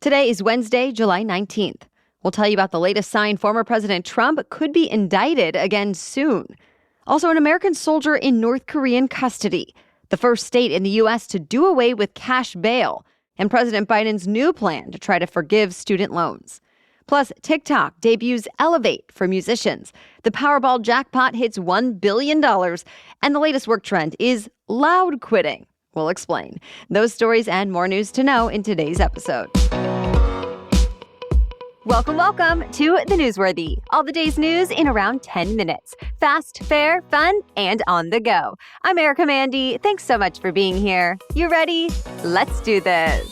Today is Wednesday, July 19th. We'll tell you about the latest sign former President Trump could be indicted again soon. Also, an American soldier in North Korean custody, the first state in the U.S. to do away with cash bail, and President Biden's new plan to try to forgive student loans. Plus, TikTok debuts Elevate for musicians. The Powerball jackpot hits $1 billion, and the latest work trend is loud quitting. We'll explain those stories and more news to know in today's episode. Welcome to The Newsworthy. All the day's news in around 10 minutes. Fast, fair, fun, and on the go. I'm Erica Mandy. Thanks so much for being here. You ready? Let's do this.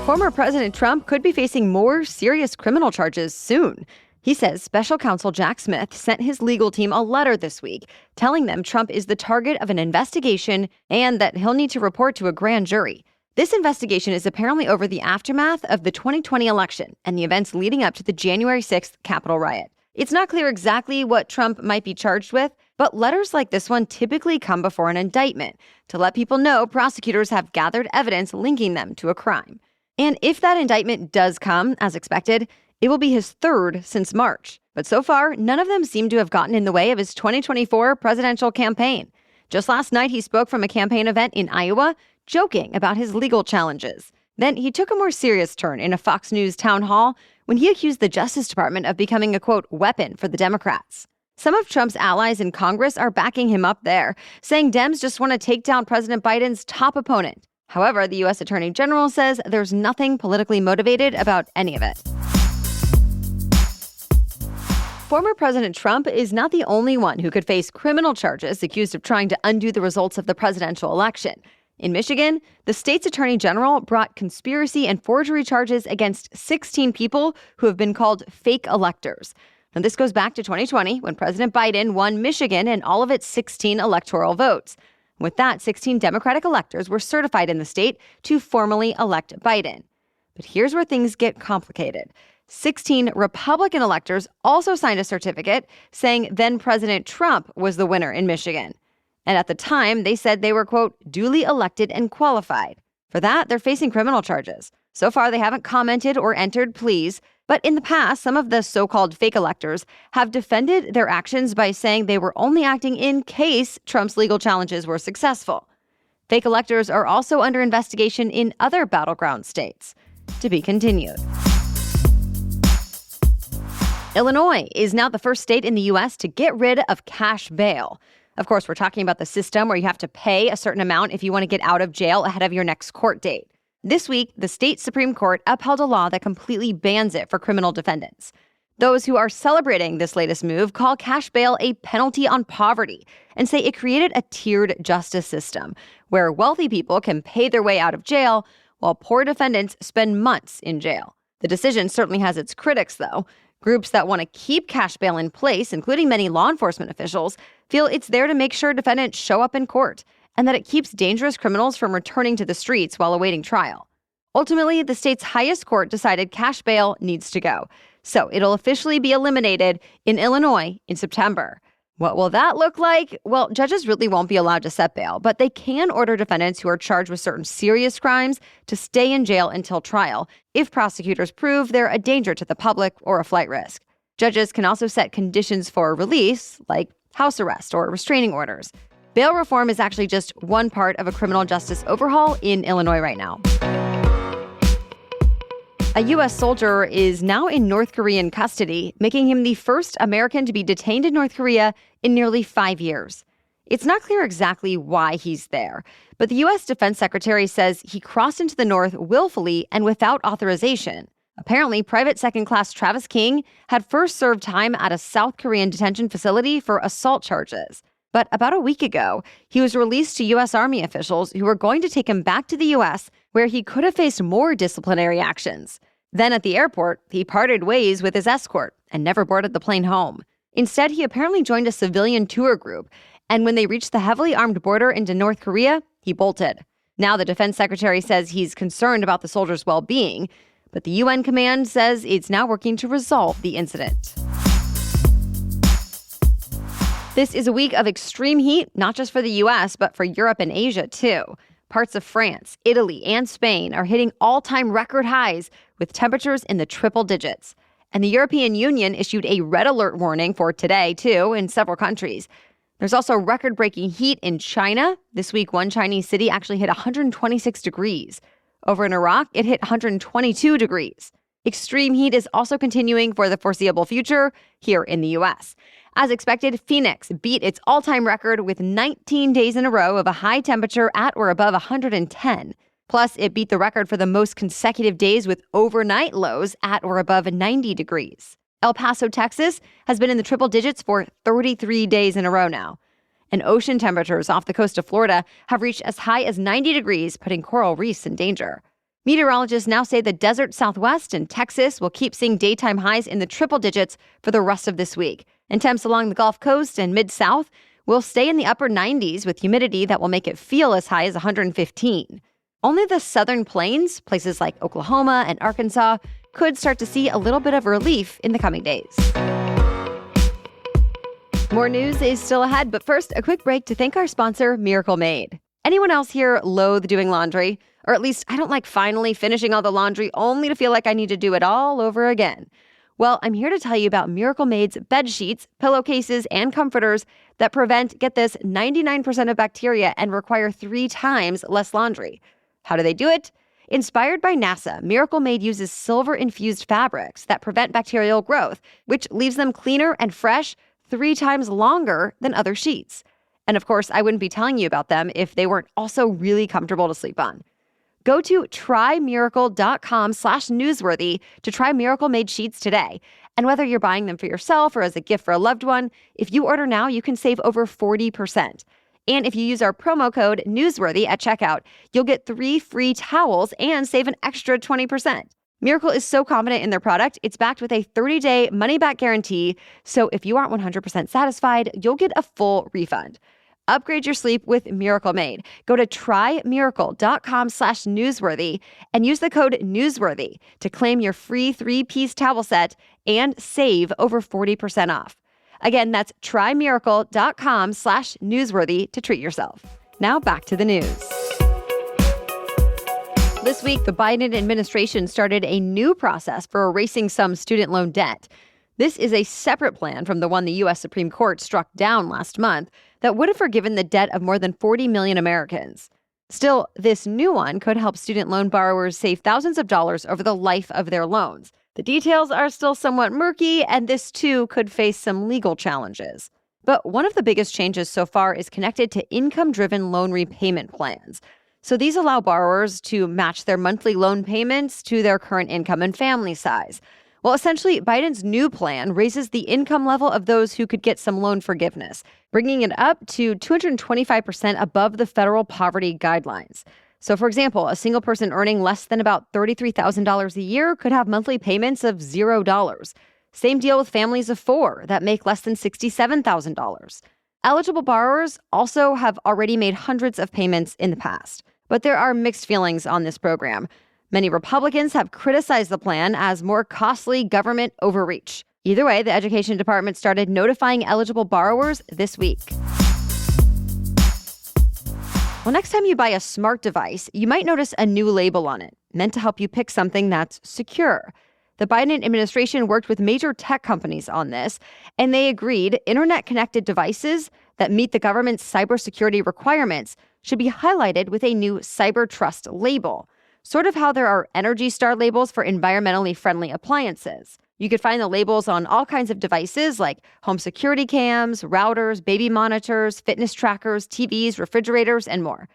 Former President Trump could be facing more serious criminal charges soon. He says special counsel Jack Smith sent his legal team a letter this week telling them Trump is the target of an investigation and that he'll need to report to a grand jury. This investigation is apparently over the aftermath of the 2020 election and the events leading up to the January 6th Capitol riot. It's not clear exactly what Trump might be charged with, but letters like this one typically come before an indictment to let people know prosecutors have gathered evidence linking them to a crime. And if that indictment does come, as expected, it will be his third since March. But so far, none of them seem to have gotten in the way of his 2024 presidential campaign. Just last night, he spoke from a campaign event in Iowa, joking about his legal challenges. Then he took a more serious turn in a Fox News town hall when he accused the Justice Department of becoming a, quote, weapon for the Democrats. Some of Trump's allies in Congress are backing him up there, saying Dems just want to take down President Biden's top opponent. However, the U.S. Attorney General says there's nothing politically motivated about any of it. Former President Trump is not the only one who could face criminal charges accused of trying to undo the results of the presidential election. In Michigan, the state's attorney general brought conspiracy and forgery charges against 16 people who have been called fake electors. Now, this goes back to 2020 when President Biden won Michigan and all of its 16 electoral votes. With that, 16 Democratic electors were certified in the state to formally elect Biden. But here's where things get complicated. 16 Republican electors also signed a certificate saying then-President Trump was the winner in Michigan. And at the time, they said they were, quote, duly elected and qualified. For that, they're facing criminal charges. So far, they haven't commented or entered pleas. But in the past, some of the so-called fake electors have defended their actions by saying they were only acting in case Trump's legal challenges were successful. Fake electors are also under investigation in other battleground states. To be continued. Illinois is now the first state in the U.S. to get rid of cash bail. Of course, we're talking about the system where you have to pay a certain amount if you want to get out of jail ahead of your next court date. This week, the state Supreme Court upheld a law that completely bans it for criminal defendants. Those who are celebrating this latest move call cash bail a penalty on poverty and say it created a tiered justice system where wealthy people can pay their way out of jail while poor defendants spend months in jail. The decision certainly has its critics, though. Groups that want to keep cash bail in place, including many law enforcement officials, feel it's there to make sure defendants show up in court and that it keeps dangerous criminals from returning to the streets while awaiting trial. Ultimately, the state's highest court decided cash bail needs to go, so it'll officially be eliminated in Illinois in September. What will that look like? Well, judges really won't be allowed to set bail, but they can order defendants who are charged with certain serious crimes to stay in jail until trial if prosecutors prove they're a danger to the public or a flight risk. Judges can also set conditions for release, like house arrest or restraining orders. Bail reform is actually just one part of a criminal justice overhaul in Illinois right now. A U.S. soldier is now in North Korean custody, making him the first American to be detained in North Korea in nearly 5 years. It's not clear exactly why he's there, but the U.S. Defense Secretary says he crossed into the North willfully and without authorization. Apparently, Private Second Class Travis King had first served time at a South Korean detention facility for assault charges. But about a week ago, he was released to U.S. Army officials who were going to take him back to the U.S., where he could have faced more disciplinary actions. Then at the airport, he parted ways with his escort and never boarded the plane home. Instead, he apparently joined a civilian tour group, and when they reached the heavily armed border into North Korea, he bolted. Now the defense secretary says he's concerned about the soldier's well-being, but the UN command says it's now working to resolve the incident. This is a week of extreme heat, not just for the U.S., but for Europe and Asia, too. Parts of France, Italy, and Spain are hitting all-time record highs with temperatures in the triple digits. And the European Union issued a red alert warning for today, too, in several countries. There's also record-breaking heat in China. This week, one Chinese city actually hit 126 degrees. Over in Iraq, it hit 122 degrees. Extreme heat is also continuing for the foreseeable future here in the U.S. As expected, Phoenix beat its all-time record with 19 days in a row of a high temperature at or above 110. Plus, it beat the record for the most consecutive days with overnight lows at or above 90 degrees. El Paso, Texas, has been in the triple digits for 33 days in a row now. And ocean temperatures off the coast of Florida have reached as high as 90 degrees, putting coral reefs in danger. Meteorologists now say the desert Southwest and Texas will keep seeing daytime highs in the triple digits for the rest of this week. And temps along the Gulf Coast and Mid-South will stay in the upper 90s with humidity that will make it feel as high as 115. Only the southern plains, places like Oklahoma and Arkansas, could start to see a little bit of relief in the coming days. More news is still ahead, but first, a quick break to thank our sponsor, Miracle Made. Anyone else here loathe doing laundry? Or at least I don't like finally finishing all the laundry only to feel like I need to do it all over again. Well, I'm here to tell you about Miracle Made's bed sheets, pillowcases, and comforters that prevent, get this, 99% of bacteria and require 3 times less laundry. How do they do it? Inspired by NASA, Miracle Made uses silver-infused fabrics that prevent bacterial growth, which leaves them cleaner and fresh 3 times longer than other sheets. And of course, I wouldn't be telling you about them if they weren't also really comfortable to sleep on. Go to trymiracle.com/newsworthy to try Miracle Made sheets today. And whether you're buying them for yourself or as a gift for a loved one, if you order now, you can save over 40%. And if you use our promo code newsworthy at checkout, you'll get 3 free towels and save an extra 20%. Miracle is so confident in their product, it's backed with a 30-day money-back guarantee. So if you aren't 100% satisfied, you'll get a full refund. Upgrade your sleep with Miracle Made. Go to trymiracle.com/newsworthy and use the code newsworthy to claim your free 3-piece towel set and save over 40% off. Again, that's trymiracle.com/newsworthy to treat yourself. Now back to the news. This week, the Biden administration started a new process for erasing some student loan debt. This is a separate plan from the one the U.S. Supreme Court struck down last month that would have forgiven the debt of more than 40 million Americans. Still, this new one could help student loan borrowers save thousands of dollars over the life of their loans. The details are still somewhat murky, and this too could face some legal challenges. But one of the biggest changes so far is connected to income-driven loan repayment plans. So these allow borrowers to match their monthly loan payments to their current income and family size. Well, essentially, Biden's new plan raises the income level of those who could get some loan forgiveness, bringing it up to 225% above the federal poverty guidelines. So, for example, a single person earning less than about $33,000 a year could have monthly payments of $0. Same deal with families of 4 that make less than $67,000. Eligible borrowers also have already made hundreds of payments in the past. But there are mixed feelings on this program. Many Republicans have criticized the plan as more costly government overreach. Either way, the Education Department started notifying eligible borrowers this week. Well, next time you buy a smart device, you might notice a new label on it, meant to help you pick something that's secure. The Biden administration worked with major tech companies on this, and they agreed internet-connected devices that meet the government's cybersecurity requirements should be highlighted with a new Cyber Trust label. Sort of how there are Energy Star labels for environmentally friendly appliances. You could find the labels on all kinds of devices like home security cams, routers, baby monitors, fitness trackers, TVs, refrigerators, and more.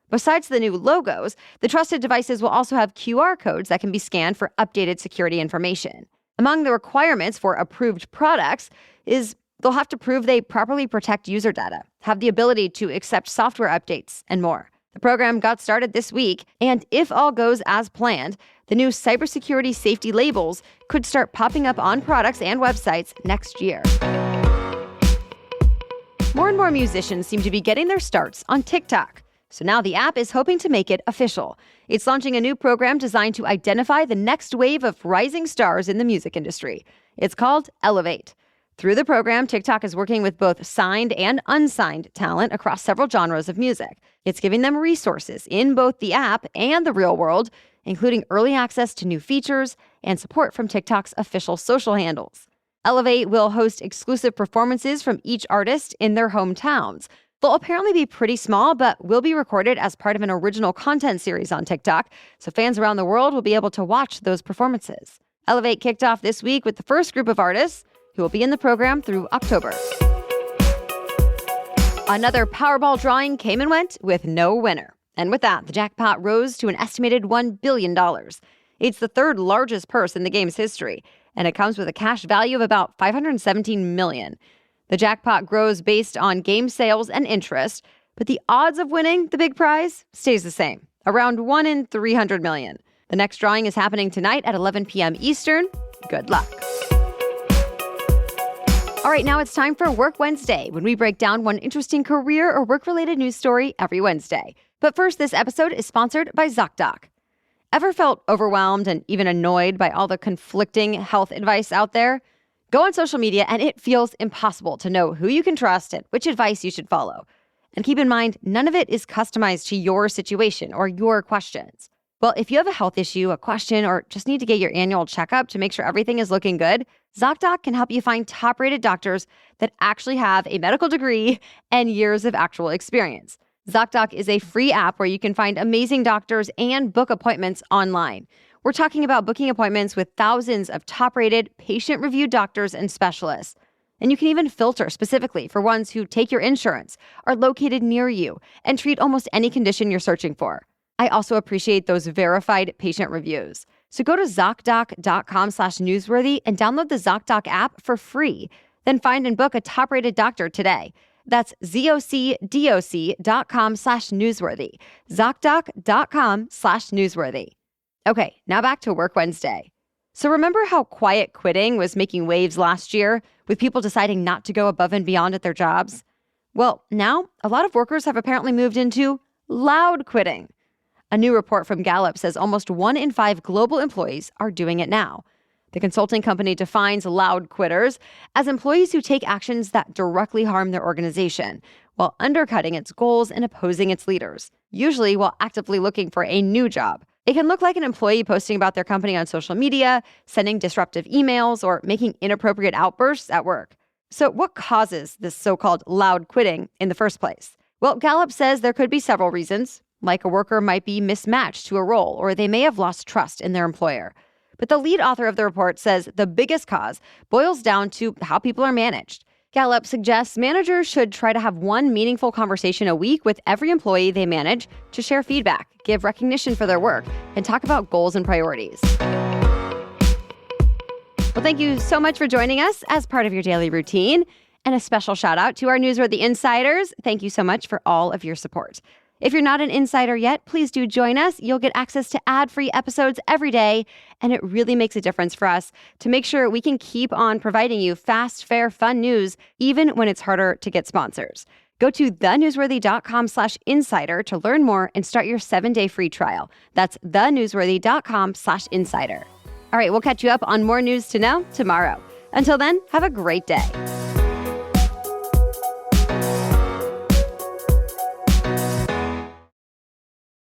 Besides the new logos, the trusted devices will also have QR codes that can be scanned for updated security information. Among the requirements for approved products is they'll have to prove they properly protect user data, have the ability to accept software updates, and more. The program got started this week, and if all goes as planned, the new cybersecurity safety labels could start popping up on products and websites next year. More and more musicians seem to be getting their starts on TikTok. So now the app is hoping to make it official. It's launching a new program designed to identify the next wave of rising stars in the music industry. It's called Elevate. Through the program, TikTok is working with both signed and unsigned talent across several genres of music. It's giving them resources in both the app and the real world, including early access to new features and support from TikTok's official social handles. Elevate will host exclusive performances from each artist in their hometowns. They'll apparently be pretty small, but will be recorded as part of an original content series on TikTok, so fans around the world will be able to watch those performances. Elevate kicked off this week with the first group of artists who will be in the program through October. Another Powerball drawing came and went with no winner. And with that, the jackpot rose to an estimated $1 billion. It's the third largest purse in the game's history, and it comes with a cash value of about $517 million. The jackpot grows based on game sales and interest, but the odds of winning the big prize stays the same, around 1 in 300 million. The next drawing is happening tonight at 11 p.m. Eastern. Good luck. All right, now it's time for Work Wednesday, when we break down one interesting career or work-related news story every Wednesday. But first, this episode is sponsored by ZocDoc. Ever felt overwhelmed and even annoyed by all the conflicting health advice out there? Go on social media and it feels impossible to know who you can trust and which advice you should follow. And keep in mind, none of it is customized to your situation or your questions. Well, if you have a health issue, a question, or just need to get your annual checkup to make sure everything is looking good, ZocDoc can help you find top-rated doctors that actually have a medical degree and years of actual experience. ZocDoc is a free app where you can find amazing doctors and book appointments online. We're talking about booking appointments with thousands of top-rated, patient-reviewed doctors and specialists. And you can even filter specifically for ones who take your insurance, are located near you, and treat almost any condition you're searching for. I also appreciate those verified patient reviews. So go to ZocDoc.com/newsworthy and download the ZocDoc app for free. Then find and book a top-rated doctor today. That's ZocDoc.com/newsworthy. ZocDoc.com/newsworthy. Okay, now back to Work Wednesday. So remember how quiet quitting was making waves last year, with people deciding not to go above and beyond at their jobs? Well, now a lot of workers have apparently moved into loud quitting. A new report from Gallup says almost 1 in 5 global employees are doing it now. The consulting company defines loud quitters as employees who take actions that directly harm their organization, while undercutting its goals and opposing its leaders, usually while actively looking for a new job. It can look like an employee posting about their company on social media, sending disruptive emails, or making inappropriate outbursts at work. So what causes this so-called loud quitting in the first place? Well, Gallup says there could be several reasons, like a worker might be mismatched to a role, or they may have lost trust in their employer. But the lead author of the report says the biggest cause boils down to how people are managed. Gallup suggests managers should try to have one meaningful conversation a week with every employee they manage to share feedback, give recognition for their work, and talk about goals and priorities. Well, thank you so much for joining us as part of your daily routine. And a special shout out to our Newsworthy Insiders. Thank you so much for all of your support. If you're not an insider yet, please do join us. You'll get access to ad-free episodes every day, and it really makes a difference for us to make sure we can keep on providing you fast, fair, fun news, even when it's harder to get sponsors. Go to thenewsworthy.com/insider to learn more and start your 7-day free trial. That's thenewsworthy.com/insider. All right, we'll catch you up on more news to know tomorrow. Until then, have a great day.